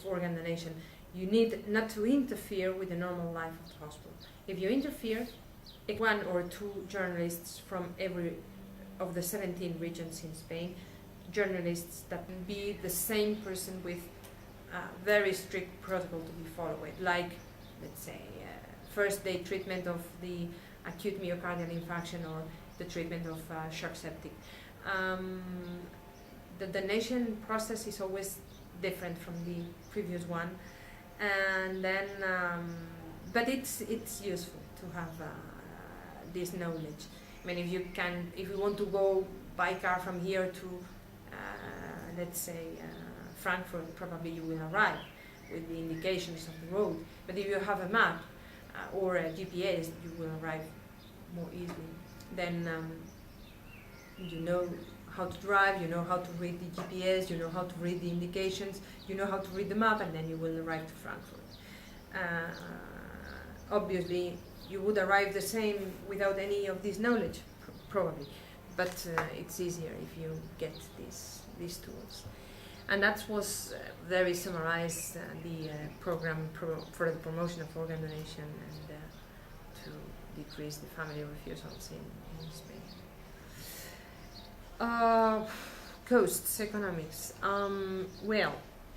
organ donation. You need not to interfere with the normal life of the hospital. If you interfere, one or two journalists from every of the 17 regions in Spain, journalists that be the same person with a very strict protocol to be followed, like, let's say, first day treatment of the acute myocardial infarction or the treatment of shock septic. The donation process is always different from the previous one, and then, but it's useful to have this knowledge. I mean, if you want to go by car from here to, let's say, Frankfurt, probably you will arrive with the indications of the road. But if you have a map or a GPS, you will arrive more easily. Then you know how to drive, you know how to read the GPS, you know how to read the indications, you know how to read the map, and then you will arrive to Frankfurt. Obviously, you would arrive the same without any of this knowledge, probably, but it's easier if you get these tools. And that was very summarized, the program for the promotion of organ donation and to decrease the family refusals in Spain. Costs, economics. Well,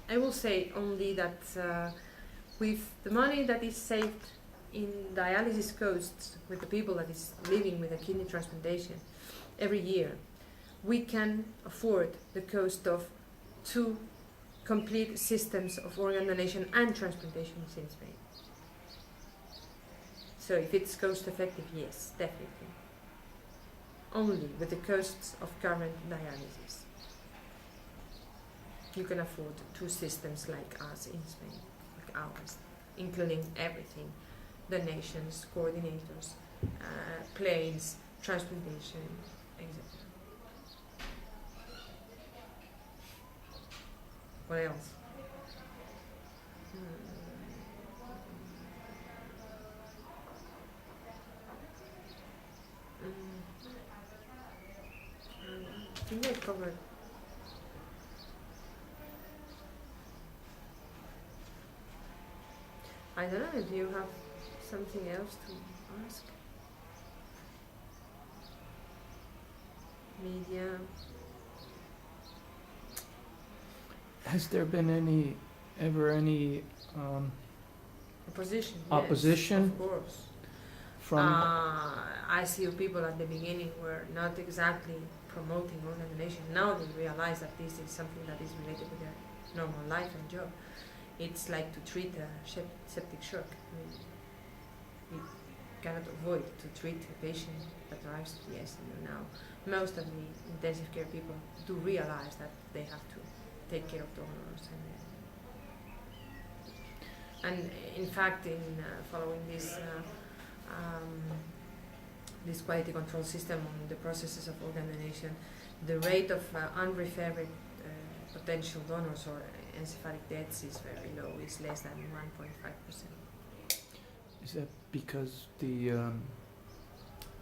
I will say only that with the money that is saved in dialysis costs with the people that is living with a kidney transplantation every year, we can afford the cost of 2 complete systems of organ donation and transplantations in Spain. So if it's cost effective, yes, definitely. Only with the costs of current dialysis. You can afford 2 systems like us in Spain, like ours, including everything: donations, coordinators, planes, transplantation, etc. What else? I think I covered. I don't know, do you have something else to ask? Media. Has there been ever any Opposition? opposition? Yes, of course. From I see people at the beginning were not exactly promoting organ donation. Now they realize that this is something that is related to their normal life and job. It's like to treat a septic shock. I mean, you cannot avoid to treat a patient that arrives to the ICU now. Most of the intensive care people do realize that they have to take care of donors, and in fact, in following this quality control system on the processes of organ donation, the rate of unreferred potential donors or encephalic deaths is very low. It's less than 1.5%. Is that because the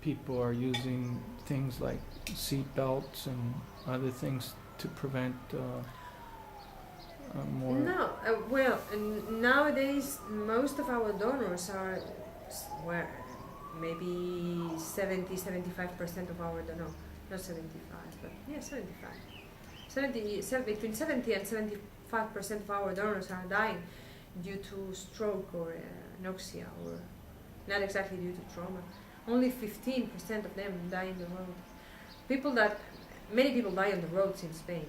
people are using things like seat belts and other things to prevent more? No, well, nowadays most of our donors are, well, maybe 70-75% of our donors, not 75, but yeah, 75. Between 70 and 75% of our donors are dying due to stroke or anoxia, or not exactly due to trauma. Only 15% of them die on the road. Many people die on the roads in Spain,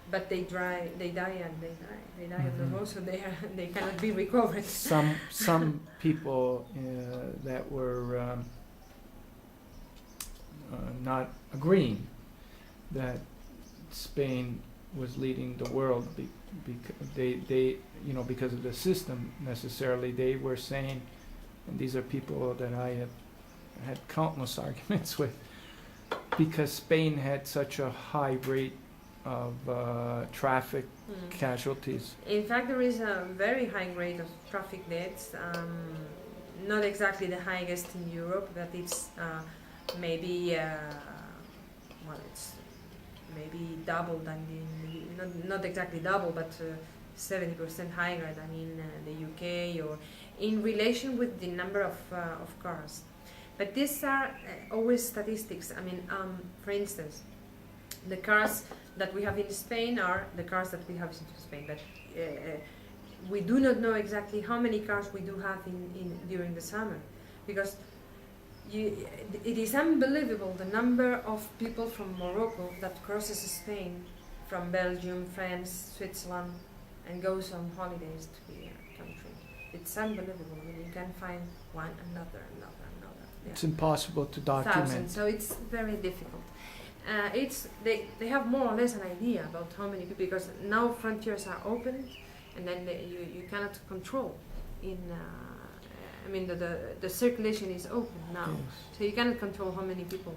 but they die on the road, so they cannot be recovered. Some people that were not agreeing that Spain was leading the world because of the system necessarily. They were saying, and these are people that I have had countless arguments with, because Spain had such a high rate of traffic casualties. In fact, there is a very high rate of traffic deaths, not exactly the highest in Europe, but it's maybe it's maybe double than not exactly double, but 70% higher than in the UK, or in relation with the number of cars. But these are always statistics. I mean, for instance, the cars that we have in Spain are the cars that we have in Spain, but we do not know exactly how many cars we do have during the summer, because it is unbelievable the number of people from Morocco that crosses Spain from Belgium, France, Switzerland, and goes on holidays to the country. It's unbelievable. I mean, you can find one, another. Yeah. It's impossible to document. Thousands, so it's very difficult. They have more or less an idea about how many people, because now frontiers are opened, and then you cannot control. I mean, the circulation is open now, Yes. so you cannot control how many people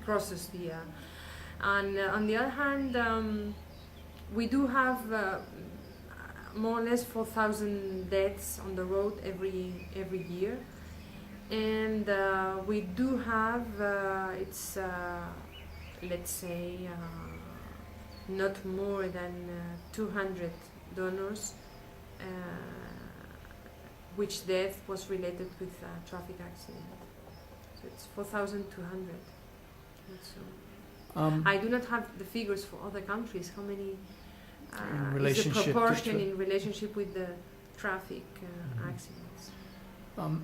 crosses the. And on the other hand, we do have more or less 4,000 deaths on the road every year, and we do have let's say not more than 200 donors, which death was related with traffic accident. So it's 4,200. So I do not have the figures for other countries. How many is the proportion in relationship with the traffic accidents?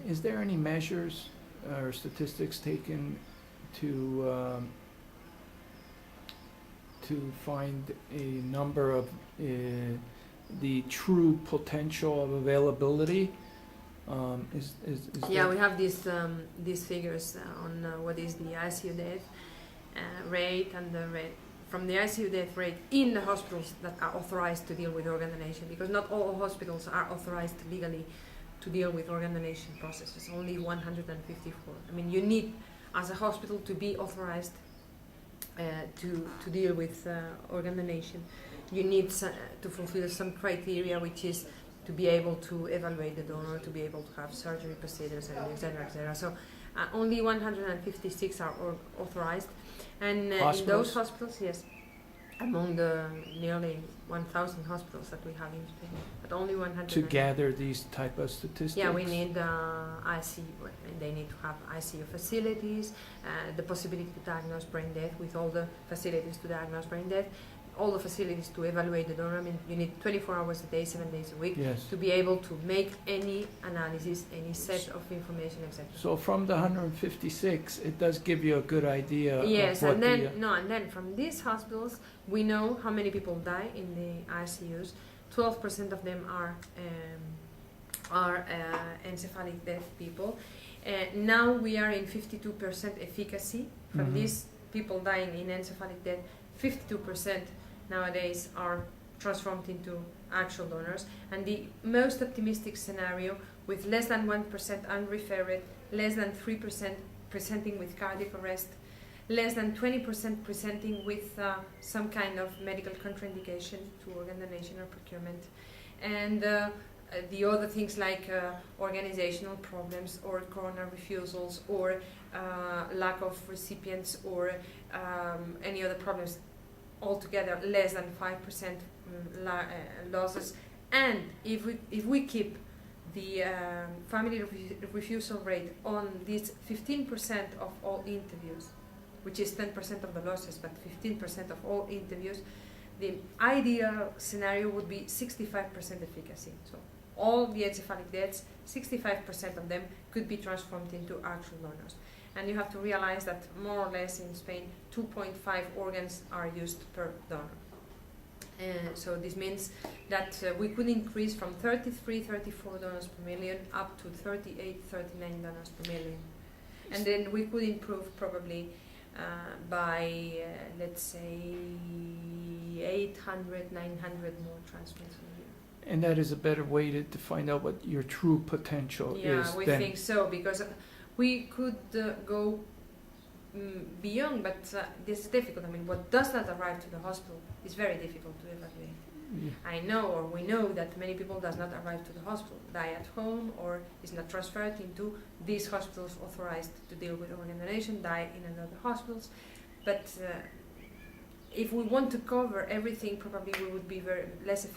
Is there any measures or statistics taken to find a number of the true potential of availability? Yeah, we have these figures on what is the ICU death rate, and the rate from the ICU death rate in the hospitals that are authorized to deal with organ donation, because not all hospitals are authorized legally to deal with organ donation processes. Only 154. I mean, you need, as a hospital, to be authorized to deal with organ donation. You need to fulfill some criteria, which is to be able to evaluate the donor, to be able to have surgery procedures, and etc., etc. So only 156 are authorized, and in those hospitals, yes, among the nearly 1,000 hospitals that we have in Spain, but only 100. To gather these type of statistics? Yeah, we need ICU. They need to have ICU facilities, the possibility to diagnose brain death with all the facilities to diagnose brain death, all the facilities to evaluate the donor. I mean, you need 24 hours a day, 7 days a week, yes, to be able to make any analysis, any set of information, etc. So from the 156, it does give you a good idea. Yes, of what and then from these hospitals, we know how many people die in the ICUs. 12% of them are encephalic death people. Now we are in 52% efficacy from these people dying in encephalic death. 52% nowadays are transformed into actual donors, and the most optimistic scenario, with less than 1% unreferred, less than 3% presenting with cardiac arrest, less than 20% presenting with some kind of medical contraindication to organ donation or procurement, and the other things like organizational problems or coronary refusals or lack of recipients or any other problems, altogether less than 5% losses. And if we keep the family refusal rate on this 15% of all interviews, which is 10% of the losses, but 15% of all interviews, the ideal scenario would be 65% efficacy. So all the encephalic deaths, 65% of them could be transformed into actual donors. And you have to realize that more or less in Spain, 2.5 organs are used per donor. So this means that we could increase from 33, 34 donors per million up to 38, 39 donors per million. And then we could improve probably by, let's say, 800, 900 more transplants a year. And that is a better way to find out what your true potential is. Yeah, we think so, because we could go beyond, but this is difficult. I mean, what does not arrive to the hospital is very difficult to evaluate. Yeah. I know, or we know, that many people does not arrive to the hospital, die at home, or is not transferred into these hospitals authorized to deal with organ donation, die in another hospitals. But if we want to cover everything, probably we would be very less efficient.